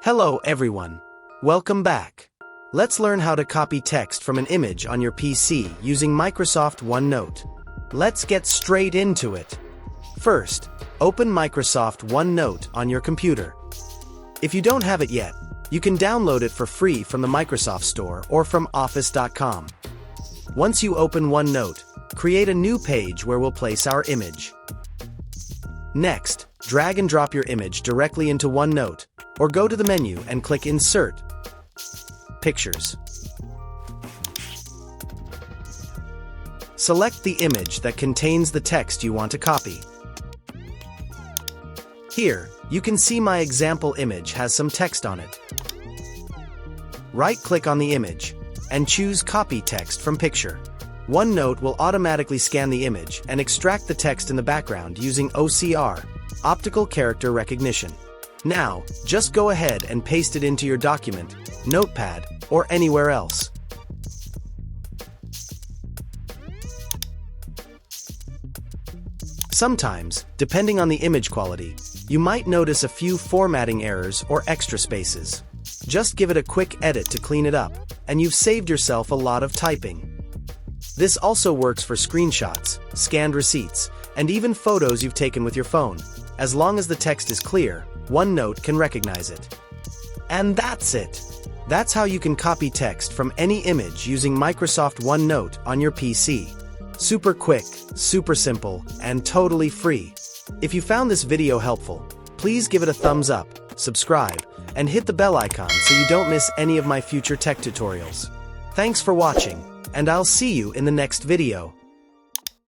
Hello everyone. Welcome back. Let's learn how to copy text from an image on your PC using Microsoft OneNote. Let's get straight into it. First, open Microsoft OneNote on your computer. If you don't have it yet, you can download it for free from the Microsoft Store or from office.com. Once you open OneNote, create a new page where we'll place our image. Next, drag and drop your image directly into OneNote, or go to the menu and click Insert, Pictures. Select the image that contains the text you want to copy. Here, you can see my example image has some text on it. Right-click on the image and choose Copy Text from Picture. OneNote will automatically scan the image and extract the text in the background using OCR, Optical Character Recognition. Now, just go ahead and paste it into your document, notepad, or anywhere else. Sometimes, depending on the image quality, you might notice a few formatting errors or extra spaces. Just give it a quick edit to clean it up, and you've saved yourself a lot of typing. This also works for screenshots, scanned receipts, and even photos you've taken with your phone. As long as the text is clear, OneNote can recognize it. And that's it! That's how you can copy text from any image using Microsoft OneNote on your PC. Super quick, super simple, and totally free. If you found this video helpful, please give it a thumbs up, subscribe, and hit the bell icon so you don't miss any of my future tech tutorials. Thanks for watching, and I'll see you in the next video.